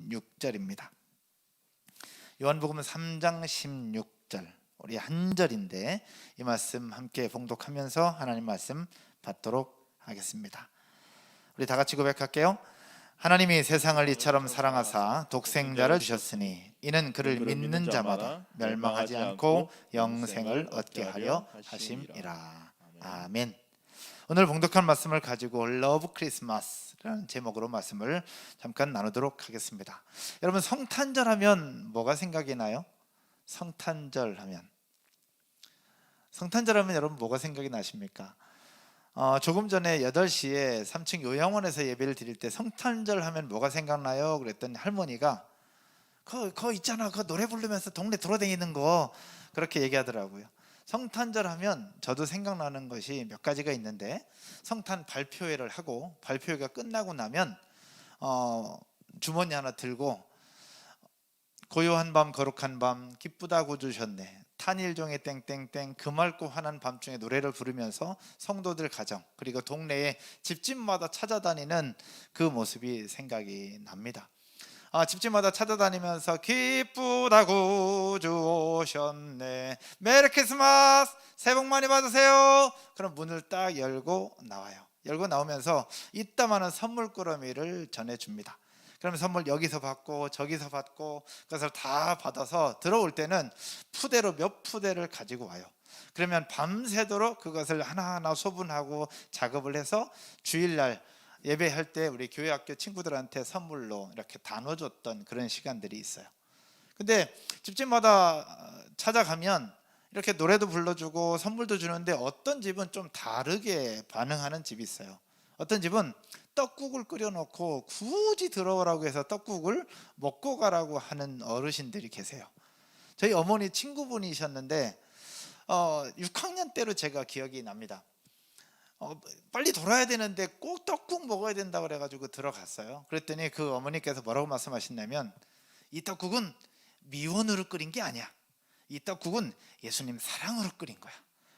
16절입니다. 요한복음 3장 16절, 우리 한 절인데 이 말씀 함께 봉독하면서 하나님 말씀 받도록 하겠습니다. 우리 다 같이 고백할게요. 하나님이 세상을 이처럼 사랑하사 독생자를 주셨으니 이는 그를 믿는 자마다 멸망하지 않고 영생을 얻게 하려 하심이라. 아멘. 오늘 봉독한 말씀을 가지고 러브 크리스마스라는 제목으로 말씀을 잠깐 나누도록 하겠습니다. 여러분, 성탄절 하면 뭐가 생각이 나요? 성탄절 하면 여러분 뭐가 생각이 나십니까? 조금 전에 8시에 3층 요양원에서 예배를 드릴 때 성탄절 하면 뭐가 생각나요? 그랬더니 할머니가 그거 있잖아, 그 노래 부르면서 동네 돌아다니는 거, 그렇게 얘기하더라고요. 성탄절 하면 저도 생각나는 것이 몇 가지가 있는데, 성탄 발표회를 하고 발표회가 끝나고 나면 주머니 하나 들고 고요한 밤 거룩한 밤 기쁘다 구주셨네, 탄일종의 땡땡땡 금맑고 환한 밤중에 노래를 부르면서 성도들 가정 그리고 동네의 집집마다 찾아다니는 그 모습이 생각이 납니다. 집집마다 찾아다니면서 기쁘다 구주 오셨네, 메리 크리스마스, 새해 복 많이 받으세요. 그럼 문을 딱 열고 나와요. 열고 나오면서 이따마는 선물꾸러미를 전해줍니다. 그러면 선물 여기서 받고 저기서 받고 그것을 다 받아서 들어올 때는 푸대로 몇 푸대를 가지고 와요. 그러면 밤새도록 그것을 하나하나 소분하고 작업을 해서 주일날 예배할 때 우리 교회 학교 친구들한테 선물로 이렇게 나눠줬던 그런 시간들이 있어요. 근데 집집마다 찾아가면 이렇게 노래도 불러주고 선물도 주는데 어떤 집은 좀 다르게 반응하는 집이 있어요. 어떤 집은 떡국을 끓여놓고 굳이 들어오라고 해서 떡국을 먹고 가라고 하는 어르신들이 계세요. 저희 어머니 친구분이셨는데 6학년 때로 제가 기억이 납니다. 빨리 돌아야 되는데 꼭 떡국 먹어야 된다고 그래가지고 들어갔어요. 그랬더니 그 어머니께서 뭐라고 말씀하셨냐면, 이 떡국은 미원으로 끓인 게 아니야, 이 떡국은 예수님 사랑으로 끓인 거야,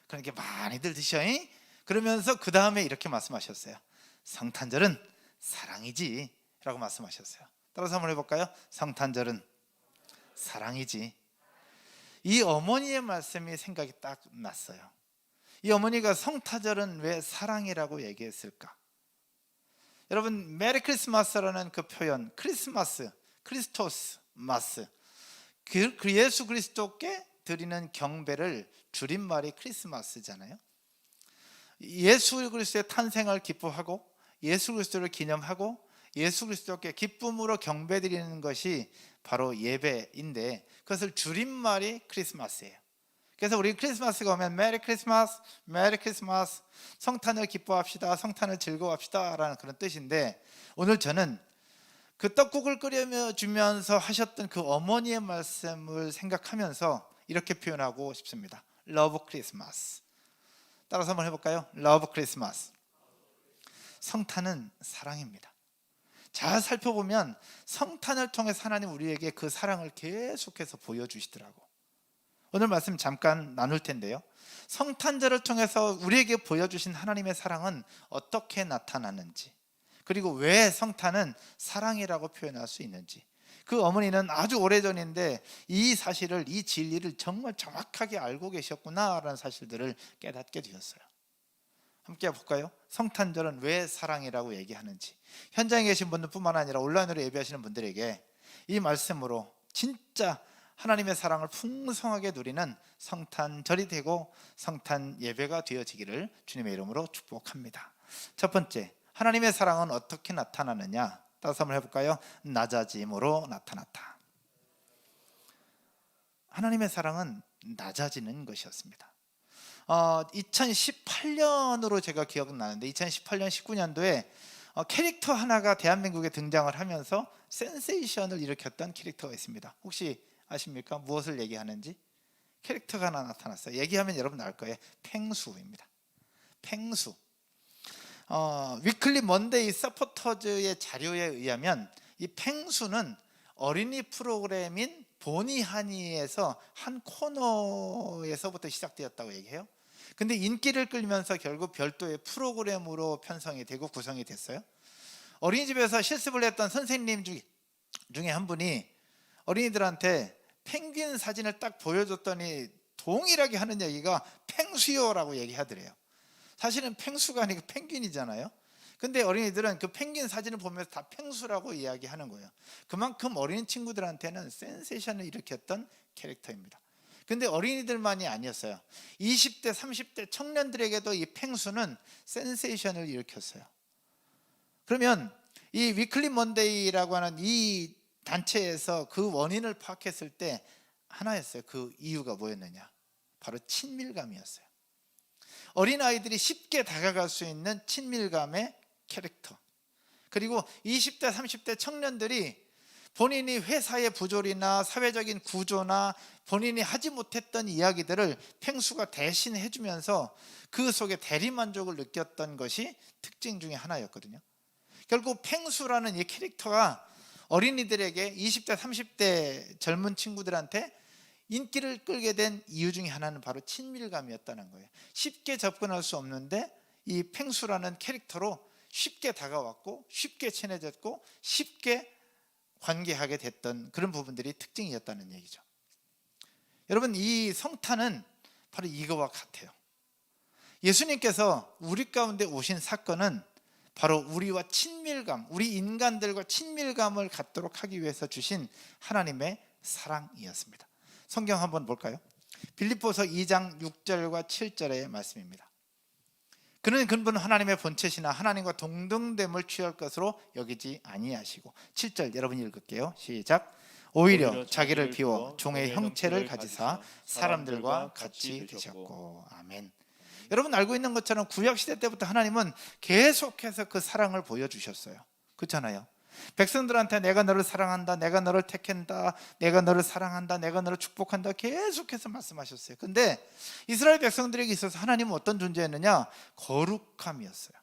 그러니까 많이들 드셔. 그러면서 그 다음에 이렇게 말씀하셨어요. 성탄절은 사랑이지 라고 말씀하셨어요. 따라서 한번 해볼까요? 성탄절은 사랑이지. 이 어머니의 말씀이 생각이 딱 났어요. 이 어머니가 성탄절은 왜 사랑이라고 얘기했을까? 여러분, 메리 크리스마스라는 그 표현, 크리스마스, 크리스토스 마스, 그 예수 그리스도께 드리는 경배를 줄임말이 크리스마스잖아요. 예수 그리스도의 탄생을 기뻐하고 예수 그리스도를 기념하고 예수 그리스도께 기쁨으로 경배드리는 것이 바로 예배인데, 그것을 줄임말이 크리스마스예요. 그래서 우리 크리스마스가 오면 메리 크리스마스, 메리 크리스마스, 성탄을 기뻐합시다, 성탄을 즐거워합시다 라는 그런 뜻인데, 오늘 저는 그 떡국을 끓여주면서 하셨던 그 어머니의 말씀을 생각하면서 이렇게 표현하고 싶습니다. 러브 크리스마스. 따라서 한번 해볼까요? 러브 크리스마스. 성탄은 사랑입니다. 잘 살펴보면 성탄을 통해서 하나님 우리에게 그 사랑을 계속해서 보여주시더라고. 오늘 말씀 잠깐 나눌 텐데요, 성탄절을 통해서 우리에게 보여주신 하나님의 사랑은 어떻게 나타나는지, 그리고 왜 성탄은 사랑이라고 표현할 수 있는지, 그 어머니는 아주 오래전인데 이 사실을, 이 진리를 정말 정확하게 알고 계셨구나라는 사실들을 깨닫게 되었어요. 함께 볼까요? 성탄절은 왜 사랑이라고 얘기하는지. 현장에 계신 분들뿐만 아니라 온라인으로 예배하시는 분들에게 이 말씀으로 진짜 하나님의 사랑을 풍성하게 누리는 성탄절이 되고 성탄 예배가 되어지기를 주님의 이름으로 축복합니다. 첫 번째, 하나님의 사랑은 어떻게 나타나느냐? 따라서 한번 해볼까요? 낮아짐으로 나타났다. 하나님의 사랑은 낮아지는 것이었습니다. 2018년으로 제가 기억나는데 2018년 19년도에 캐릭터 하나가 대한민국에 등장을 하면서 센세이션을 일으켰던 캐릭터가 있습니다. 혹시 아십니까? 무엇을 얘기하는지? 캐릭터가 하나 나타났어요. 얘기하면 여러분 알 거예요. 펭수입니다. 펭수. 위클리 먼데이 서포터즈의 자료에 의하면 이 펭수는 어린이 프로그램인 보니하니에서 한 코너에서부터 시작되었다고 얘기해요. 근데 인기를 끌면서 결국 별도의 프로그램으로 편성이 되고 구성이 됐어요. 어린이집에서 실습을 했던 선생님 중에 중에 한 분이 어린이들한테 펭귄 사진을 딱 보여줬더니 동일하게 하는 얘기가 펭수요라고 얘기하더래요. 사실은 펭수가 아니고 펭귄이잖아요. 근데 어린이들은 그 펭귄 사진을 보면서 다 펭수라고 이야기하는 거예요. 그만큼 어린 친구들한테는 센세이션을 일으켰던 캐릭터입니다. 근데 어린이들만이 아니었어요. 20대 30대 청년들에게도 이 펭수는 센세이션을 일으켰어요. 그러면 이 위클리 먼데이라고 하는 이 단체에서 그 원인을 파악했을 때 하나였어요. 그 이유가 뭐였느냐? 바로 친밀감이었어요. 어린아이들이 쉽게 다가갈 수 있는 친밀감의 캐릭터, 그리고 20대 30대 청년들이 본인이 회사의 부조리나 사회적인 구조나 본인이 하지 못했던 이야기들을 펭수가 대신 해주면서 그 속에 대리만족을 느꼈던 것이 특징 중에 하나였거든요. 결국 펭수라는 이 캐릭터가 어린이들에게 20대 30대 젊은 친구들한테 인기를 끌게 된 이유 중에 하나는 바로 친밀감이었다는 거예요. 쉽게 접근할 수 없는데 이 펭수라는 캐릭터로 쉽게 다가왔고 쉽게 친해졌고 쉽게 관계하게 됐던 그런 부분들이 특징이었다는 얘기죠. 여러분, 이 성탄은 바로 이거와 같아요. 예수님께서 우리 가운데 오신 사건은 바로 우리와 친밀감, 우리 인간들과 친밀감을 갖도록 하기 위해서 주신 하나님의 사랑이었습니다. 성경 한번 볼까요? 빌립보서 2장 6절과 7절의 말씀입니다. 그는 근본 하나님의 본체시나 하나님과 동등됨을 취할 것으로 여기지 아니하시고. 7절 여러분이 읽을게요. 시작. 오히려 자기를 비워 종의 형체를 가지사 사람들과 같이 되셨고. 아멘. 여러분 알고 있는 것처럼 구약시대 때부터 하나님은 계속해서 그 사랑을 보여주셨어요. 그렇잖아요. 백성들한테 내가 너를 사랑한다, 내가 너를 택한다, 내가 너를 사랑한다, 내가 너를 축복한다 계속해서 말씀하셨어요. 근데 이스라엘 백성들에게 있어서 하나님은 어떤 존재였느냐? 거룩함이었어요.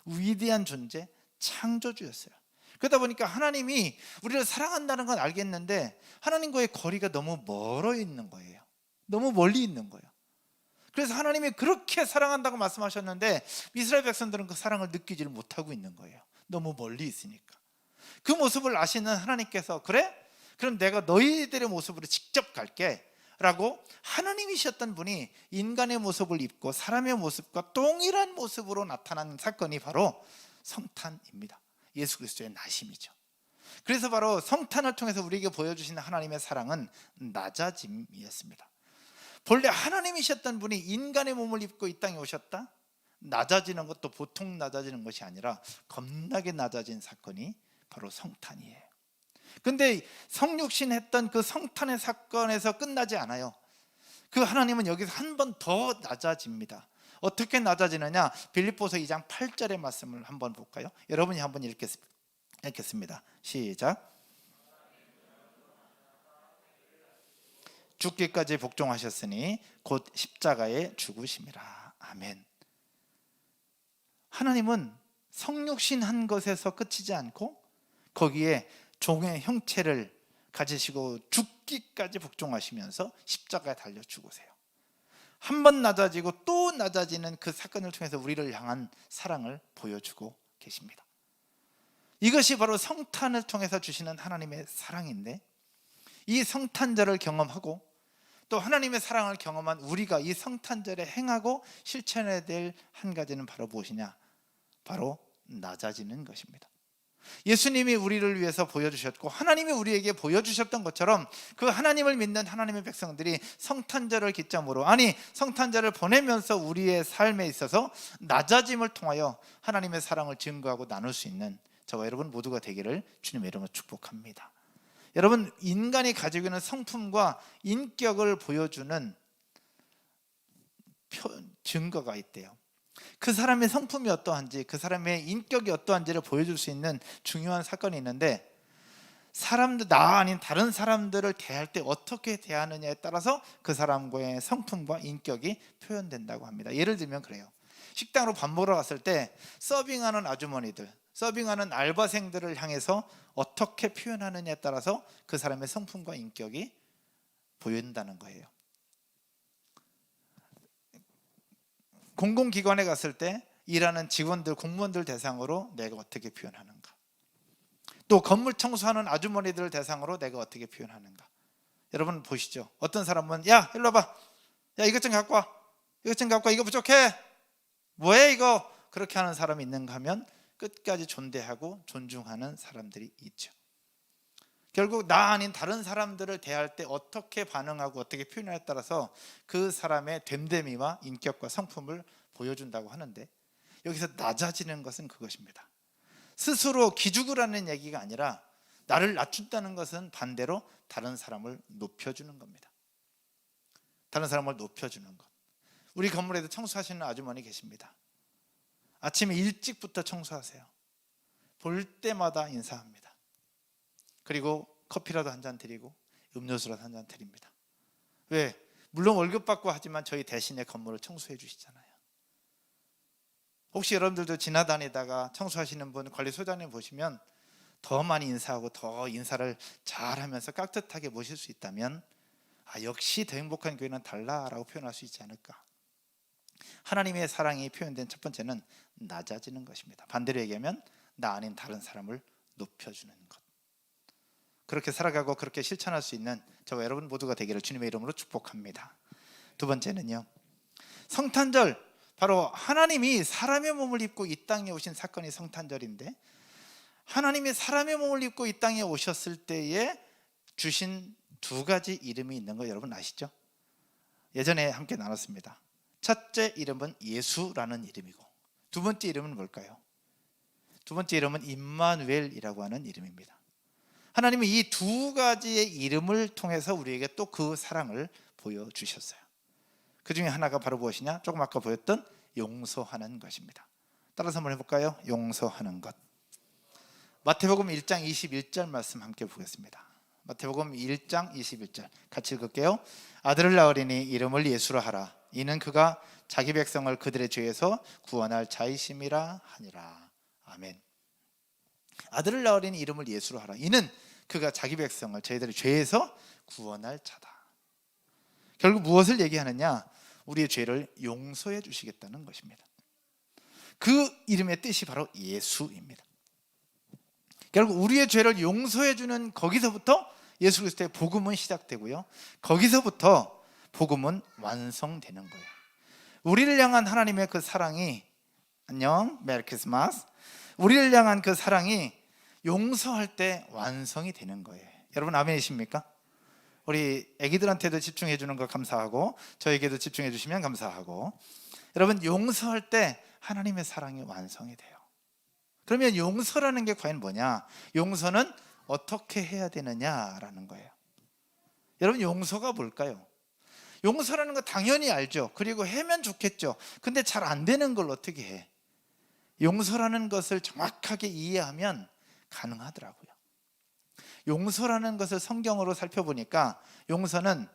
위대한 존재, 창조주였어요. 그러다 보니까 하나님이 우리를 사랑한다는 건 알겠는데 하나님과의 거리가 너무 멀어 있는 거예요. 너무 멀리 있는 거예요. 그래서 하나님이 그렇게 사랑한다고 말씀하셨는데 이스라엘 백성들은 그 사랑을 느끼지를 못하고 있는 거예요. 너무 멀리 있으니까. 그 모습을 아시는 하나님께서 그래? 그럼 내가 너희들의 모습으로 직접 갈게 라고 하나님이셨던 분이 인간의 모습을 입고 사람의 모습과 동일한 모습으로 나타난 사건이 바로 성탄입니다. 예수 그리스도의 나심이죠. 그래서 바로 성탄을 통해서 우리에게 보여주시는 하나님의 사랑은 낮아짐이었습니다. 본래 하나님이셨던 분이 인간의 몸을 입고 이 땅에 오셨다? 낮아지는 것도 보통 낮아지는 것이 아니라 겁나게 낮아진 사건이 바로 성탄이에요. 근데 성육신 했던 그 성탄의 사건에서 끝나지 않아요. 그 하나님은 여기서 한 번 더 낮아집니다. 어떻게 낮아지느냐? 빌립보서 2장 8절의 말씀을 한번 볼까요? 여러분이 한번 읽겠습니다. 시작. 죽기까지 복종하셨으니 곧 십자가에 죽으심이라. 아멘. 하나님은 성육신 한 것에서 끝이지 않고 거기에 종의 형체를 가지시고 죽기까지 복종하시면서 십자가에 달려 죽으세요. 한 번 낮아지고 또 낮아지는 그 사건을 통해서 우리를 향한 사랑을 보여주고 계십니다. 이것이 바로 성탄을 통해서 주시는 하나님의 사랑인데, 이 성탄절을 경험하고 또 하나님의 사랑을 경험한 우리가 이 성탄절에 행하고 실천해야 될 한 가지는 바로 무엇이냐? 바로 낮아지는 것입니다. 예수님이 우리를 위해서 보여주셨고 하나님이 우리에게 보여주셨던 것처럼 그 하나님을 믿는 하나님의 백성들이 성탄절을 기점으로, 아니 성탄절을 보내면서 우리의 삶에 있어서 낮아짐을 통하여 하나님의 사랑을 증거하고 나눌 수 있는 저와 여러분 모두가 되기를 주님의 이름으로 축복합니다. 여러분, 인간이 가지고 있는 성품과 인격을 보여주는 증거가 있대요. 그 사람의 성품이 어떠한지, 그 사람의 인격이 어떠한지를 보여줄 수 있는 중요한 사건이 있는데, 사람들, 나 아닌 다른 사람들을 대할 때 어떻게 대하느냐에 따라서 그 사람과의 성품과 인격이 표현된다고 합니다. 예를 들면 그래요. 식당으로 밥 먹으러 갔을 때 서빙하는 아주머니들, 서빙하는 알바생들을 향해서 어떻게 표현하느냐에 따라서 그 사람의 성품과 인격이 보인다는 거예요. 공공기관에 갔을 때 일하는 직원들, 공무원들 대상으로 내가 어떻게 표현하는가. 또 건물 청소하는 아주머니들을 대상으로 내가 어떻게 표현하는가. 여러분 보시죠. 어떤 사람은 야 일로 와봐, 야 이것 좀 갖고 와, 이것 좀 갖고 와, 이거 부족해, 뭐해 이거, 그렇게 하는 사람이 있는가 하면 끝까지 존대하고 존중하는 사람들이 있죠. 결국 나 아닌 다른 사람들을 대할 때 어떻게 반응하고 어떻게 표현하에 따라서 그 사람의 됨됨이와 인격과 성품을 보여준다고 하는데, 여기서 낮아지는 것은 그것입니다. 스스로 기죽으라는 얘기가 아니라 나를 낮춘다는 것은 반대로 다른 사람을 높여주는 겁니다. 다른 사람을 높여주는 것. 우리 건물에도 청소하시는 아주머니 계십니다. 아침에 일찍부터 청소하세요. 볼 때마다 인사합니다. 그리고 커피라도 한 잔 드리고 음료수라도 한 잔 드립니다. 왜? 물론 월급 받고 하지만 저희 대신에 건물을 청소해 주시잖아요. 혹시 여러분들도 지나다니다가 청소하시는 분 관리소장님 보시면 더 많이 인사하고 더 인사를 잘하면서 깍듯하게 모실 수 있다면 역시 더 행복한 교회는 달라라고 표현할 수 있지 않을까. 하나님의 사랑이 표현된 첫 번째는 낮아지는 것입니다. 반대로 얘기하면 나 아닌 다른 사람을 높여주는 것. 그렇게 살아가고 그렇게 실천할 수 있는 저와 여러분 모두가 되기를 주님의 이름으로 축복합니다. 두 번째는요, 성탄절, 바로 하나님이 사람의 몸을 입고 이 땅에 오신 사건이 성탄절인데, 하나님이 사람의 몸을 입고 이 땅에 오셨을 때에 주신 두 가지 이름이 있는 거 여러분 아시죠? 예전에 함께 나눴습니다. 첫째 이름은 예수라는 이름이고, 두 번째 이름은 뭘까요? 두 번째 이름은 임마누엘이라고 하는 이름입니다. 하나님은 이 두 가지의 이름을 통해서 우리에게 또 그 사랑을 보여주셨어요. 그 중에 하나가 바로 무엇이냐? 조금 아까 보였던 용서하는 것입니다. 따라서 한번 해볼까요? 용서하는 것. 마태복음 1장 21절 말씀 함께 보겠습니다. 마태복음 1장 21절 같이 읽을게요. 아들을 낳으리니 이름을 예수라 하라. 이는 그가 자기 백성을 그들의 죄에서 구원할 자이심이라 하니라. 아멘. 아들을 낳으리니 이름을 예수로 하라. 이는 그가 자기 백성을 저희들의 죄에서 구원할 자다. 결국 무엇을 얘기하느냐? 우리의 죄를 용서해 주시겠다는 것입니다. 그 이름의 뜻이 바로 예수입니다. 결국 우리의 죄를 용서해 주는 거기서부터 예수 그리스도의 복음은 시작되고요, 거기서부터 복음은 완성되는 거예요. 우리를 향한 하나님의 그 사랑이, 안녕 메리 크리스마스, 우리를 향한 그 사랑이 용서할 때 완성이 되는 거예요. 여러분 아멘이십니까? 우리 애기들한테도 집중해 주는 거 감사하고 저에게도 집중해 주시면 감사하고, 여러분 용서할 때 하나님의 사랑이 완성이 돼요. 그러면 용서라는 게 과연 뭐냐? 용서는 어떻게 해야 되느냐라는 거예요. 여러분 용서가 뭘까요? 용서라는 거 당연히 알죠. 그리고 하면 좋겠죠. 근데 잘 안 되는 걸 어떻게 해? 용서라는 것을 정확하게 이해하면 가능하더라고요. 용서라는 것을 성경으로 살펴보니까 용서는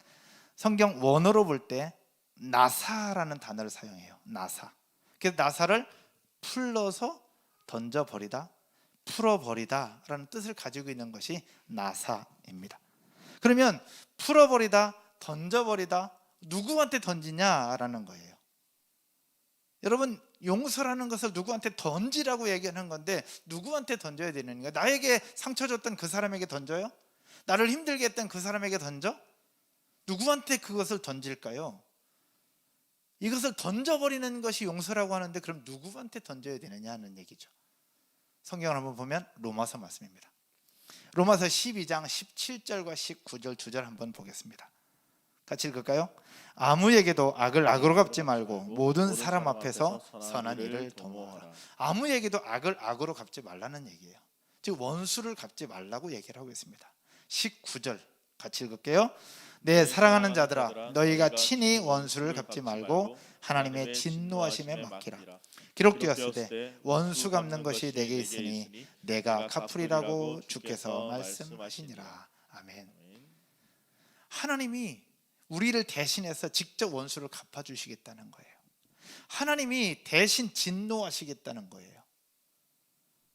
성경 원어로 볼 때 나사라는 단어를 사용해요. 나사. 그래서 나사를 풀러서 던져버리다, 풀어버리다 라는 뜻을 가지고 있는 것이 나사입니다. 그러면 풀어버리다, 던져버리다, 누구한테 던지냐라는 거예요. 여러분 용서라는 것을 누구한테 던지라고 얘기하는 건데, 누구한테 던져야 되는 거예요? 나에게 상처 줬던 그 사람에게 던져요? 나를 힘들게 했던 그 사람에게 던져? 누구한테 그것을 던질까요? 이것을 던져버리는 것이 용서라고 하는데, 그럼 누구한테 던져야 되느냐 하는 얘기죠. 성경을 한번 보면 로마서 말씀입니다. 로마서 12장 17절과 19절 두 절 한번 보겠습니다. 같이 읽을까요? 아무에게도 악을 악으로 갚지 말고 모든 사람 앞에서 선한 일을 도모하라. 아무에게도 악을 악으로 갚지 말라는 얘기예요. 즉 원수를 갚지 말라고 얘기를 하고 있습니다. 19절 같이 읽을게요. 내 사랑하는 자들아, 너희가 친히 원수를 갚지 말고 하나님의 진노하심에 맡기라. 기록되었으되 원수 갚는 것이 내게 있으니 내가 갚으리라고 주께서 말씀하시니라. 아멘. 하나님이 우리를 대신해서 직접 원수를 갚아주시겠다는 거예요. 하나님이 대신 진노하시겠다는 거예요.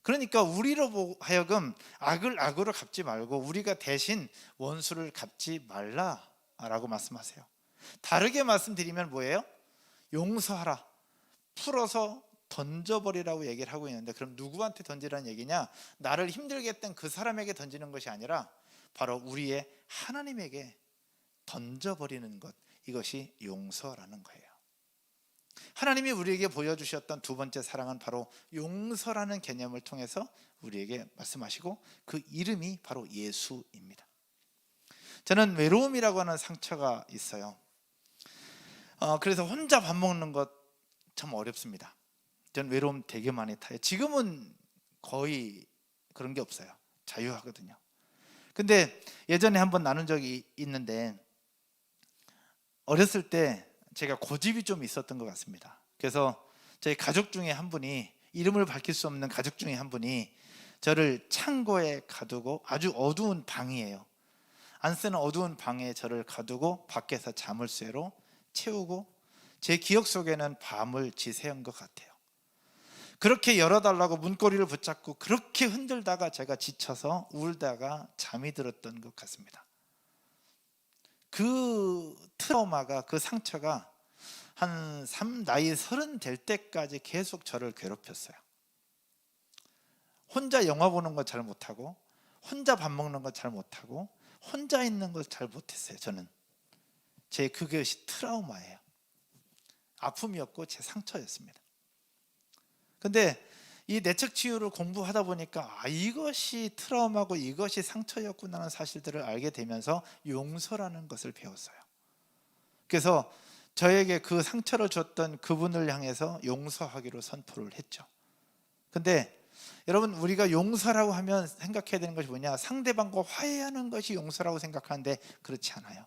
그러니까 우리로 하여금 악을 악으로 갚지 말고 우리가 대신 원수를 갚지 말라라고 말씀하세요. 다르게 말씀드리면 뭐예요? 용서하라, 풀어서 던져버리라고 얘기를 하고 있는데, 그럼 누구한테 던지라는 얘기냐? 나를 힘들게 했던 그 사람에게 던지는 것이 아니라 바로 우리의 하나님에게 던져버리는 것, 이것이 용서라는 거예요. 하나님이 우리에게 보여주셨던 두 번째 사랑은 바로 용서라는 개념을 통해서 우리에게 말씀하시고, 그 이름이 바로 예수입니다. 저는 외로움이라고 하는 상처가 있어요. 그래서 혼자 밥 먹는 것 참 어렵습니다. 전 외로움 되게 많이 타요. 지금은 거의 그런 게 없어요. 자유하거든요. 근데 예전에 한번 나눈 적이 있는데, 어렸을 때 제가 고집이 좀 있었던 것 같습니다. 그래서 저희 가족 중에 한 분이, 이름을 밝힐 수 없는 가족 중에 한 분이 저를 창고에 가두고, 아주 어두운 방이에요. 안 쓰는 어두운 방에 저를 가두고 밖에서 자물쇠로 채우고, 제 기억 속에는 밤을 지새운 것 같아요. 그렇게 열어달라고 문고리를 붙잡고 그렇게 흔들다가 제가 지쳐서 울다가 잠이 들었던 것 같습니다. 그 트라우마가, 그 상처가 나이 30 될 때까지 계속 저를 괴롭혔어요. 혼자 영화 보는 거 잘 못하고, 혼자 밥 먹는 거 잘 못하고, 혼자 있는 걸 잘 못했어요. 저는 그것이 트라우마예요. 아픔이었고 제 상처였습니다. 근데 이 내적 치유를 공부하다 보니까 이것이 트라우마고 이것이 상처였구나라는 사실들을 알게 되면서 용서라는 것을 배웠어요. 그래서 저에게 그 상처를 줬던 그분을 향해서 용서하기로 선포를 했죠. 근데 여러분, 우리가 용서라고 하면 생각해야 되는 것이 뭐냐? 상대방과 화해하는 것이 용서라고 생각하는데 그렇지 않아요.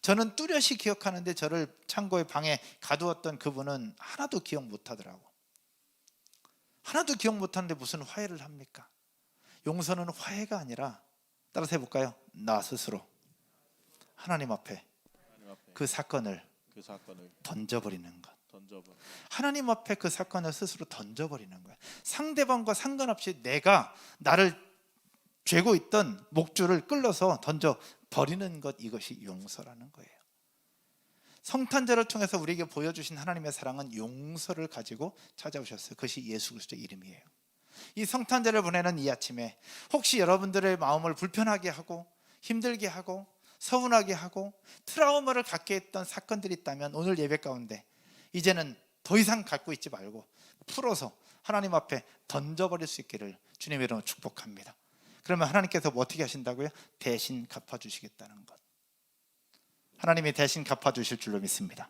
저는 뚜렷이 기억하는데, 저를 창고의 방에 가두었던 그분은 하나도 기억 못하더라고. 하나도 기억 못하는데 무슨 화해를 합니까? 용서는 화해가 아니라, 따라서 해볼까요? 나 스스로 하나님 앞에 그 사건을 던져버리는 것. 하나님 앞에 그 사건을 스스로 던져버리는 거예요. 상대방과 상관없이 내가 나를 죄고 있던 목줄을 끌어서 던져버리는 것, 이것이 용서라는 거예요. 성탄절을 통해서 우리에게 보여주신 하나님의 사랑은 용서를 가지고 찾아오셨어요. 그것이 예수 그리스도의 이름이에요. 이 성탄절을 보내는 이 아침에 혹시 여러분들의 마음을 불편하게 하고 힘들게 하고 서운하게 하고 트라우마를 갖게 했던 사건들이 있다면, 오늘 예배 가운데 이제는 더 이상 갖고 있지 말고 풀어서 하나님 앞에 던져버릴 수 있기를 주님의 이름으로 축복합니다. 그러면 하나님께서 뭐 어떻게 하신다고요? 대신 갚아주시겠다는 것. 하나님이 대신 갚아주실 줄로 믿습니다.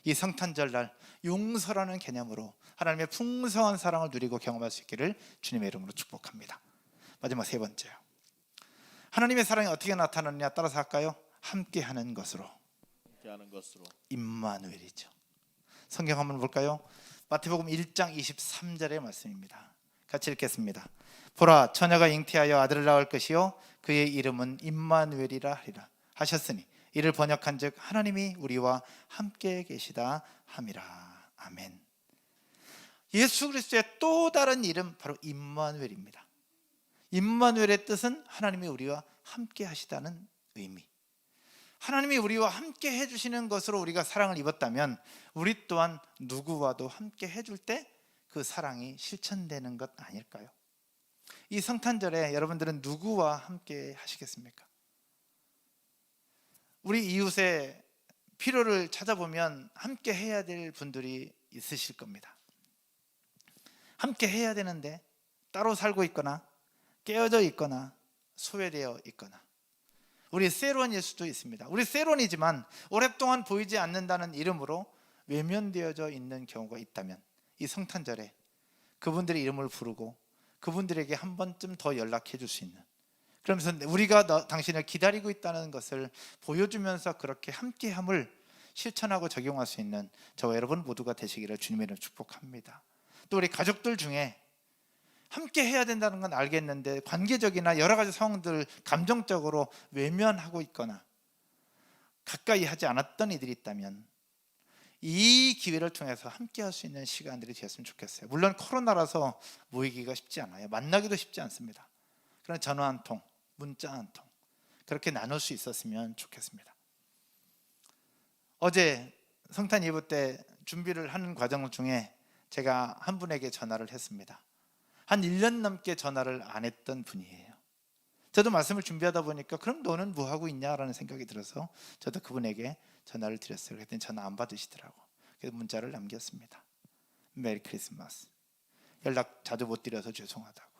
이 성탄절날 용서라는 개념으로 하나님의 풍성한 사랑을 누리고 경험할 수 있기를 주님의 이름으로 축복합니다. 마지막 세 번째요. 하나님의 사랑이 어떻게 나타나느냐, 따라서 할까요? 함께하는 것으로. 임마누엘이죠. 성경 한번 볼까요? 마태복음 1장 23절의 말씀입니다. 같이 읽겠습니다. 보라, 처녀가 잉태하여 아들을 낳을 것이요 그의 이름은 임마누엘이라 하리라 하셨으니, 이를 번역한즉 하나님이 우리와 함께 계시다 함이라. 아멘. 예수 그리스도의 또 다른 이름, 바로 임마누엘입니다. 임마누엘의 뜻은 하나님이 우리와 함께 하시다는 의미. 하나님이 우리와 함께 해주시는 것으로 우리가 사랑을 입었다면, 우리 또한 누구와도 함께 해줄 때 그 사랑이 실천되는 것 아닐까요? 이 성탄절에 여러분들은 누구와 함께 하시겠습니까? 우리 이웃의 필요를 찾아보면 함께 해야 될 분들이 있으실 겁니다. 함께 해야 되는데 따로 살고 있거나 깨어져 있거나 소외되어 있거나, 우리 세론일 수도 있습니다. 우리 세론이지만 오랫동안 보이지 않는다는 이름으로 외면되어져 있는 경우가 있다면, 이 성탄절에 그분들의 이름을 부르고 그분들에게 한 번쯤 더 연락해 줄 수 있는, 그러면서 우리가 당신을 기다리고 있다는 것을 보여주면서 그렇게 함께함을 실천하고 적용할 수 있는 저와 여러분 모두가 되시기를 주님의 이름으로 축복합니다. 또 우리 가족들 중에 함께 해야 된다는 건 알겠는데 관계적이나 여러 가지 상황들 감정적으로 외면하고 있거나 가까이 하지 않았던 이들이 있다면, 이 기회를 통해서 함께 할 수 있는 시간들이 되었으면 좋겠어요. 물론 코로나라서 모이기가 쉽지 않아요. 만나기도 쉽지 않습니다. 그러나 전화 한 통, 문자 한 통, 그렇게 나눌 수 있었으면 좋겠습니다. 어제 성탄 예배 때 준비를 하는 과정 중에 제가 한 분에게 전화를 했습니다. 한 1년 넘게 전화를 안 했던 분이에요. 저도 말씀을 준비하다 보니까 그럼 너는 뭐 하고 있냐라는 생각이 들어서 저도 그분에게 전화를 드렸어요. 그랬더니 전화 안 받으시더라고. 그래서 문자를 남겼습니다. 메리 크리스마스. 연락 자주 못 드려서 죄송하다고.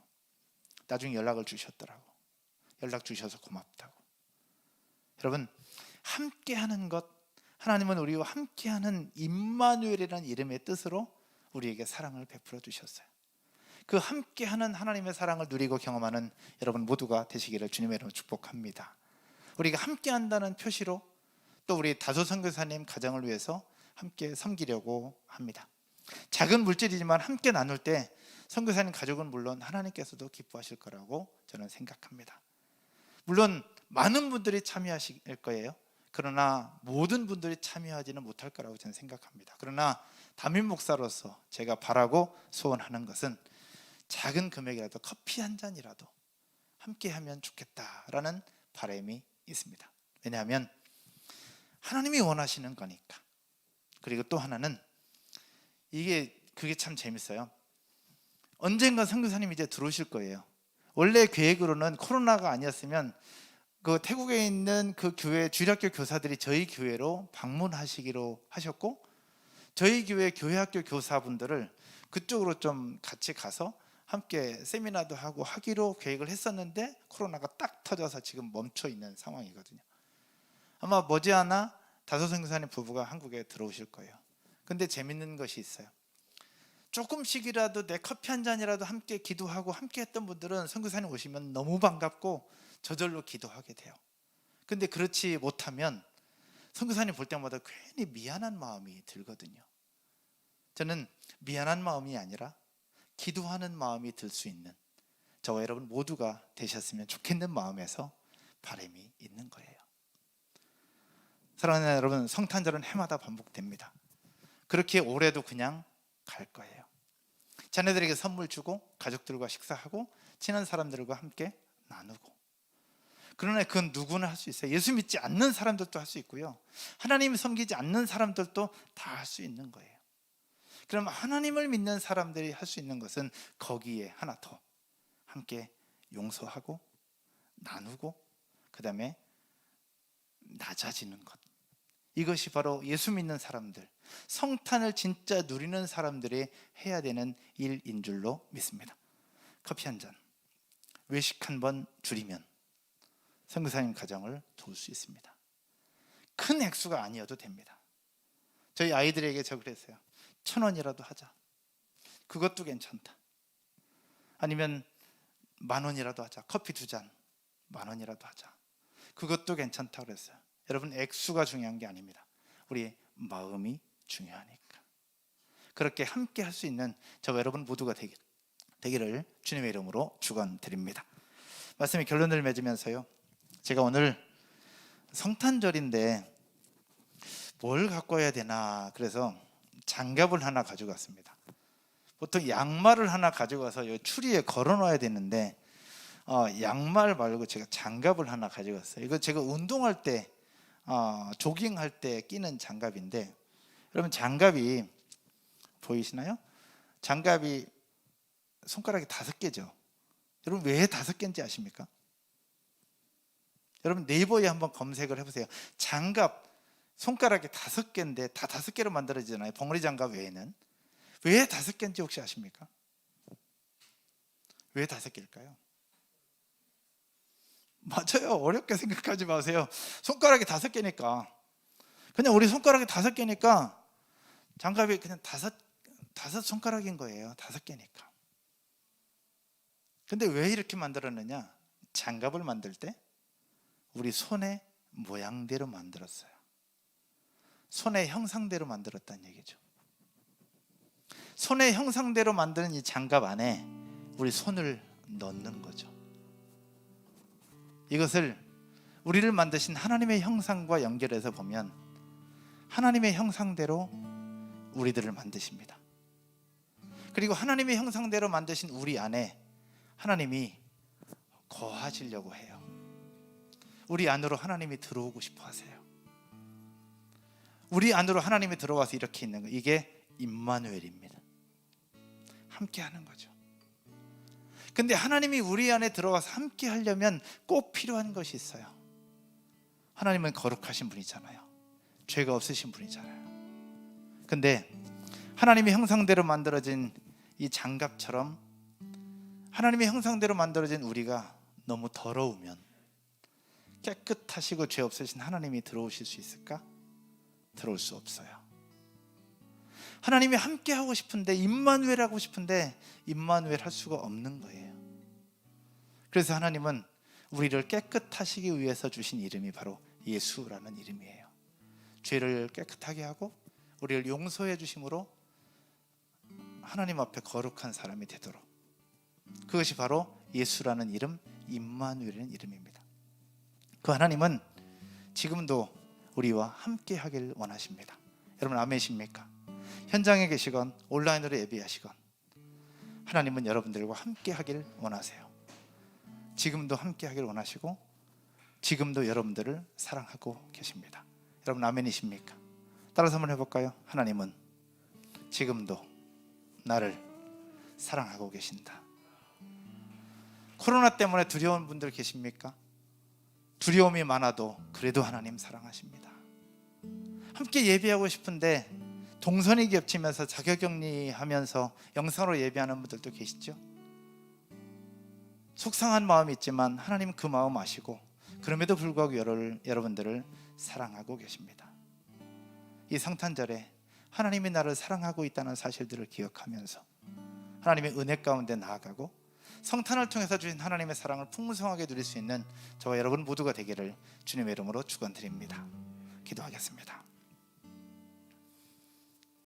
나중에 연락을 주셨더라고. 연락 주셔서 고맙다고. 여러분, 함께하는 것, 하나님은 우리와 함께하는 임마누엘이라는 이름의 뜻으로 우리에게 사랑을 베풀어 주셨어요. 그 함께하는 하나님의 사랑을 누리고 경험하는 여러분 모두가 되시기를 주님의 이름으로 축복합니다. 우리가 함께한다는 표시로 또 우리 다소 선교사님 가정을 위해서 함께 섬기려고 합니다. 작은 물질이지만 함께 나눌 때 선교사님 가족은 물론 하나님께서도 기뻐하실 거라고 저는 생각합니다. 물론 많은 분들이 참여하실 거예요. 그러나 모든 분들이 참여하지는 못할 거라고 저는 생각합니다. 그러나 담임 목사로서 제가 바라고 소원하는 것은 작은 금액이라도 커피 한 잔이라도 함께 하면 좋겠다라는 바람이 있습니다. 왜냐하면 하나님이 원하시는 거니까. 그리고 또 하나는 그게 참 재밌어요. 언젠가 선교사님 이제 들어오실 거예요. 원래 계획으로는 코로나가 아니었으면 그 태국에 있는 그 교회 주일학교 교사들이 저희 교회로 방문하시기로 하셨고, 저희 교회 교회학교 교사분들을 그쪽으로 좀 같이 가서 함께 세미나도 하고 하기로 계획을 했었는데 코로나가 딱 터져서 지금 멈춰 있는 상황이거든요. 아마 머지않아 다소 선교사님 부부가 한국에 들어오실 거예요. 근데 재밌는 것이 있어요. 조금씩이라도 내 커피 한 잔이라도 함께 기도하고 함께 했던 분들은 선교사님 오시면 너무 반갑고 저절로 기도하게 돼요. 근데 그렇지 못하면 선교사님 볼 때마다 괜히 미안한 마음이 들거든요. 저는 미안한 마음이 아니라 기도하는 마음이 들 수 있는 저와 여러분 모두가 되셨으면 좋겠는 마음에서 바람이 있는 거예요. 사랑하는 여러분, 성탄절은 해마다 반복됩니다. 그렇게 올해도 그냥 갈 거예요. 자녀들에게 선물 주고 가족들과 식사하고 친한 사람들과 함께 나누고. 그러나 그건 누구나 할 수 있어요. 예수 믿지 않는 사람들도 할 수 있고요, 하나님을 섬기지 않는 사람들도 다 할 수 있는 거예요. 그럼 하나님을 믿는 사람들이 할 수 있는 것은 거기에 하나 더 함께 용서하고 나누고 그 다음에 낮아지는 것. 이것이 바로 예수 믿는 사람들, 성탄을 진짜 누리는 사람들이 해야 되는 일인 줄로 믿습니다. 커피 한 잔, 외식 한 번 줄이면 선교사님 가정을 도울 수 있습니다. 큰 액수가 아니어도 됩니다. 저희 아이들에게 저 그랬어요. 1,000원이라도 하자. 그것도 괜찮다. 아니면 10,000원이라도 하자. 커피 2잔 10,000원이라도 하자. 그것도 괜찮다고 그랬어요. 여러분, 액수가 중요한 게 아닙니다. 우리 마음이 중요하니까. 그렇게 함께 할 수 있는 저와 여러분 모두가 되기를 주님의 이름으로 축원드립니다. 말씀의 결론을 맺으면서요, 제가 오늘 성탄절인데 뭘 갖고 와야 되나 그래서 장갑을 하나 가져갔습니다. 보통 양말을 하나 가져가서 여기 추리에 걸어놔야 되는데 양말 말고 제가 장갑을 하나 가져갔어요. 이거 제가 운동할 때 조깅할 때 끼는 장갑인데, 여러분 장갑이 보이시나요? 장갑이 손가락이 5개죠. 여러분 왜 5개인지 아십니까? 여러분 네이버에 한번 검색을 해보세요. 장갑 손가락이 5개인데 다 5개로 만들어지잖아요. 봉어리 장갑 외에는. 왜 5개인지 혹시 아십니까? 왜 5개일까요? 맞아요. 어렵게 생각하지 마세요. 손가락이 5개니까. 그냥 우리 손가락이 5개니까 장갑이 그냥 다섯 손가락인 거예요. 5개니까. 근데 왜 이렇게 만들었느냐? 장갑을 만들 때 우리 손의 모양대로 만들었어요. 손의 형상대로 만들었다는 얘기죠. 손의 형상대로 만드는 이 장갑 안에 우리 손을 넣는 거죠. 이것을 우리를 만드신 하나님의 형상과 연결해서 보면 하나님의 형상대로 우리들을 만드십니다. 그리고 하나님의 형상대로 만드신 우리 안에 하나님이 거하시려고 해요. 우리 안으로 하나님이 들어오고 싶어 하세요. 우리 안으로 하나님이 들어와서 이렇게 있는 거, 이게 임마누엘입니다. 함께 하는 거죠. 근데 하나님이 우리 안에 들어와서 함께 하려면 꼭 필요한 것이 있어요. 하나님은 거룩하신 분이잖아요. 죄가 없으신 분이잖아요. 근데 하나님의 형상대로 만들어진 이 장갑처럼 하나님의 형상대로 만들어진 우리가 너무 더러우면 깨끗하시고 죄 없으신 하나님이 들어오실 수 있을까? 들어올 수 없어요. 하나님이 함께 하고 싶은데, 임마누엘 하고 싶은데 임마누엘 할 수가 없는 거예요. 그래서 하나님은 우리를 깨끗하시기 위해서 주신 이름이 바로 예수라는 이름이에요. 죄를 깨끗하게 하고 우리를 용서해 주심으로 하나님 앞에 거룩한 사람이 되도록, 그것이 바로 예수라는 이름, 임마누엘이라는 이름입니다. 그 하나님은 지금도 우리와 함께 하길 원하십니다. 여러분 아멘이십니까? 현장에 계시건 온라인으로 예배하시건 하나님은 여러분들과 함께 하길 원하세요. 지금도 함께 하길 원하시고 지금도 여러분들을 사랑하고 계십니다. 여러분 아멘이십니까? 따라서 한번 해볼까요? 하나님은 지금도 나를 사랑하고 계신다. 코로나 때문에 두려운 분들 계십니까? 두려움이 많아도 그래도 하나님 사랑하십니다. 함께 예배하고 싶은데 동선이 겹치면서 자가격리하면서 영상으로 예배하는 분들도 계시죠? 속상한 마음이 있지만 하나님 그 마음 아시고 그럼에도 불구하고 여러분들을 사랑하고 계십니다. 이 성탄절에 하나님이 나를 사랑하고 있다는 사실들을 기억하면서 하나님의 은혜 가운데 나아가고 성탄을 통해서 주신 하나님의 사랑을 풍성하게 누릴 수 있는 저와 여러분 모두가 되기를 주님의 이름으로 축원드립니다. 기도하겠습니다.